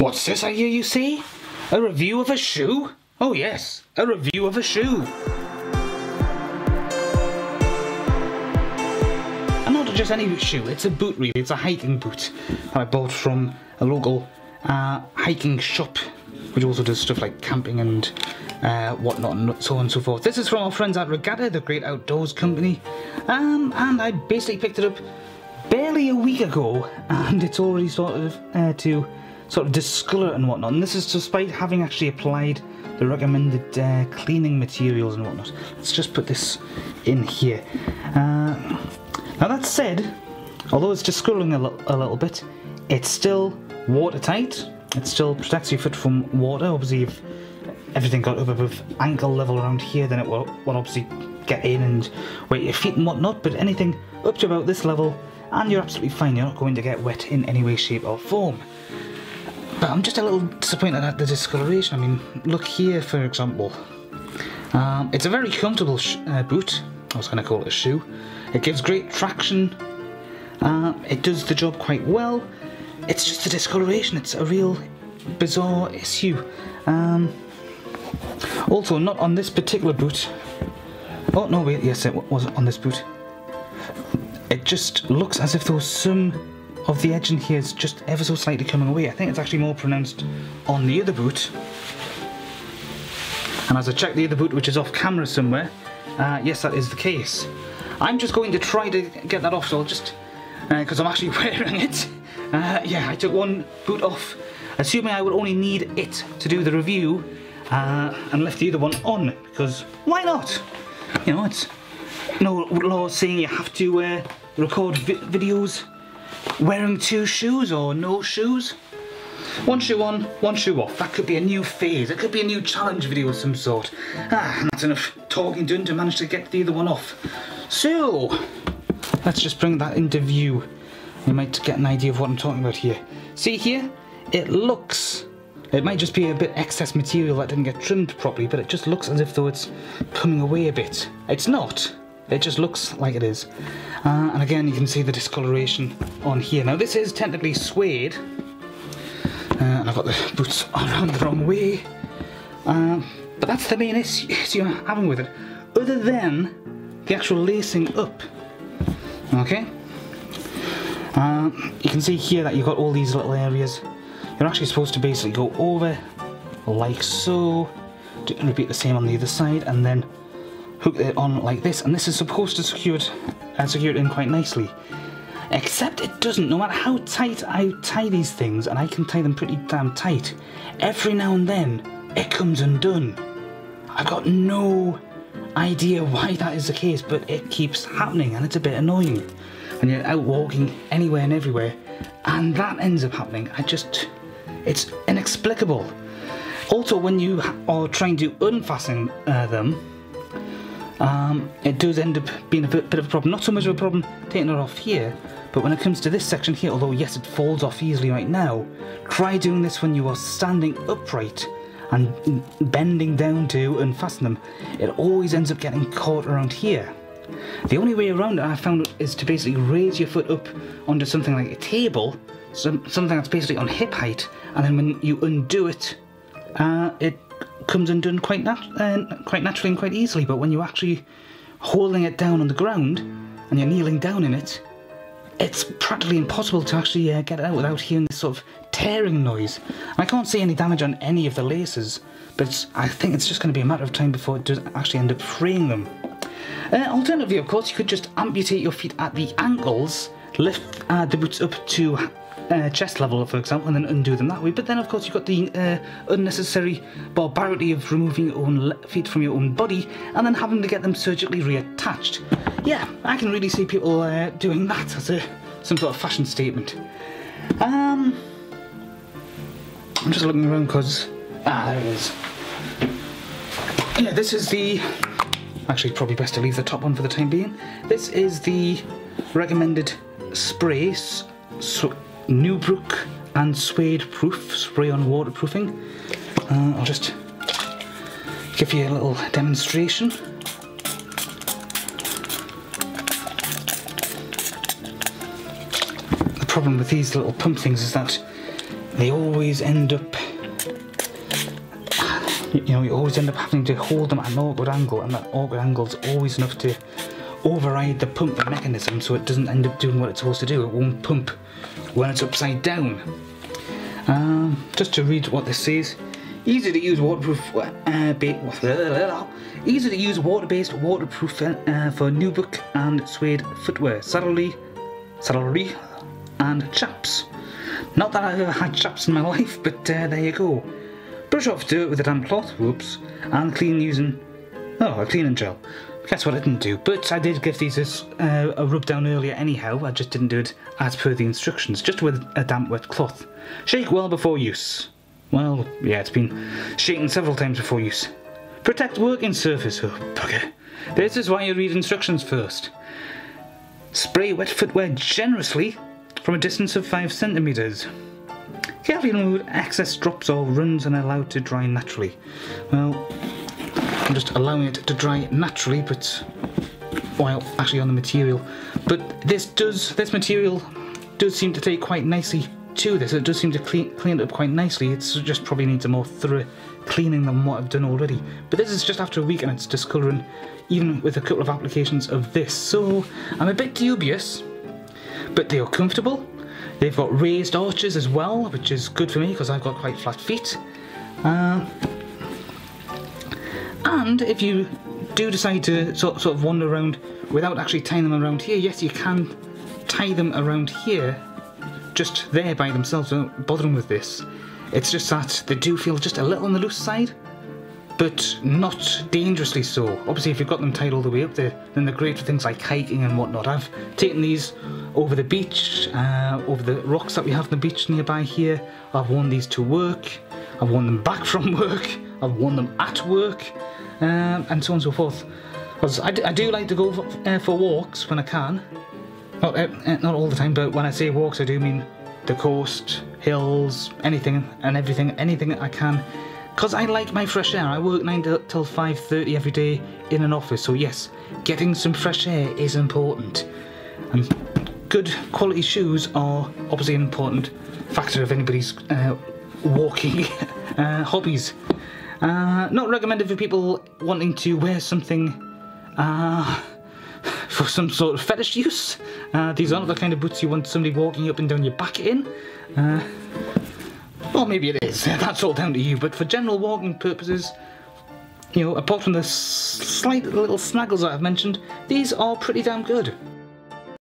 What's this I hear you say? A review of a shoe? Oh yes, a review of a shoe. And not just any shoe, it's a boot really, it's a hiking boot that I bought from a local hiking shop, which also does stuff like camping and whatnot and so on and so forth. This is from our friends at Regatta, the great outdoors company, and I basically picked it up barely a week ago, and it's already started to sort of discolour and whatnot, and this is despite having actually applied the recommended cleaning materials and whatnot. Let's just put this in here. Now that said, although it's discolouring a little bit, it's still watertight. It still protects your foot from water. Obviously if everything got up above ankle level around here, then it will obviously get in and wet your feet and whatnot, but anything up to about this level and you're absolutely fine. You're not going to get wet in any way, shape or form. But I'm just a little disappointed at the discoloration. I mean, look here for example. It's a very comfortable boot. I was going to call it a shoe. It gives great traction. It does the job quite well. It's just the discoloration. It's a real bizarre issue. Also, not on this particular boot. Oh no, wait, yes, it was on this boot. It just looks as if there was some of the edge in here is just ever so slightly coming away. I think it's actually more pronounced on the other boot. And as I check the other boot, which is off camera somewhere, yes, that is the case. I'm just going to try to get that off, so I'll just, because I'm actually wearing it. Yeah, I took one boot off, assuming I would only need it to do the review, and left the other one on, because why not? You know, it's no law saying you have to record videos wearing two shoes or no shoes. One shoe on, one shoe off. That could be a new phase. It could be a new challenge video of some sort. And that's enough talking done to manage to get the other one off. So, let's just bring that into view. You might get an idea of what I'm talking about here. See here? It might just be a bit excess material that didn't get trimmed properly, but it just looks as if though it's coming away a bit. It's not. It just looks like it is. And again, you can see the discoloration on here. Now this is technically suede. And I've got the boots around the wrong way. But that's the main issue I'm having with it. Other than the actual lacing up. Okay? You can see here that you've got all these little areas. You're actually supposed to basically go over like so. Repeat the same on the other side and then hook it on like this, and this is supposed to secure it in quite nicely. Except it doesn't. No matter how tight I tie these things, and I can tie them pretty damn tight, every now and then it comes undone. I've got no idea why that is the case, but it keeps happening, and it's a bit annoying when you're out walking anywhere and everywhere and that ends up happening. It's inexplicable. Also, when you are trying to unfasten them, it does end up being a bit of a problem. Not so much of a problem taking it off here, but when it comes to this section here, although yes, it falls off easily right now, try doing this when you are standing upright and bending down to unfasten them. It always ends up getting caught around here. The only way around it I found is to basically raise your foot up onto something like a table, something that's basically on hip height, and then when you undo it, it comes undone quite naturally and quite easily. But when you're actually holding it down on the ground and you're kneeling down in it, it's practically impossible to actually get it out without hearing this sort of tearing noise. And I can't see any damage on any of the laces, but I think it's just going to be a matter of time before it does actually end up fraying them. Alternatively, of course, you could just amputate your feet at the ankles, lift the boots up to chest level, for example, and then undo them that way. But then, of course, you've got the unnecessary barbarity of removing your own feet from your own body and then having to get them surgically reattached. Yeah, I can really see people doing that as some sort of fashion statement. I'm just looking around because... there it is. Yeah, this is the... Actually, probably best to leave the top one for the time being. This is the recommended spray, Newbrook and Suede Proof, spray on waterproofing. I'll just give you a little demonstration. The problem with these little pump things is that they always end up, you always end up having to hold them at an awkward angle, and that awkward angle is always enough to override the pump mechanism, so it doesn't end up doing what it's supposed to do. It won't pump when it's upside down. Just to read what this says: easy to use waterproof, easy to use water-based waterproof for nubuck and suede footwear, saddlery, and chaps. Not that I've ever had chaps in my life, but there you go. Brush off dirt with a damp cloth, whoops, and clean using a cleaning gel. Guess what I didn't do, but I did give these a rub down earlier anyhow. I just didn't do it as per the instructions, just with a damp wet cloth. Shake well before use. Well, yeah, it's been shaken several times before use. Protect working surface. Oh, bugger. This is why you read instructions first. Spray wet footwear generously from a distance of 5 centimeters. Carefully remove excess drops or runs and allow it to dry naturally. Well, I'm just allowing it to dry naturally, but while actually on the material. But this material does seem to take quite nicely to this. It does seem to clean it up quite nicely. It just probably needs a more thorough cleaning than what I've done already. But this is just after a week and it's discolouring, even with a couple of applications of this. So I'm a bit dubious, but they are comfortable. They've got raised arches as well, which is good for me because I've got quite flat feet. And if you do decide to sort of wander around without actually tying them around here, yes, you can tie them around here, just there by themselves, don't bother them with this. It's just that they do feel just a little on the loose side, but not dangerously so. Obviously, if you've got them tied all the way up there, then they're great for things like hiking and whatnot. I've taken these over the beach, over the rocks that we have on the beach nearby here. I've worn these to work, I've worn them back from work, I've worn them at work, and so on and so forth. Because I do like to go for walks when I can. Well, not all the time, but when I say walks, I do mean the coast, hills, anything and everything, anything I can. Because I like my fresh air. I work 9 till 5:30 every day in an office, so yes, getting some fresh air is important. And good quality shoes are obviously an important factor of anybody's walking hobbies. Not recommended for people wanting to wear something for some sort of fetish use. These aren't the kind of boots you want somebody walking up and down your back in. Well, maybe it is, that's all down to you, but for general walking purposes, apart from the slight little snaggles that I've mentioned, these are pretty damn good.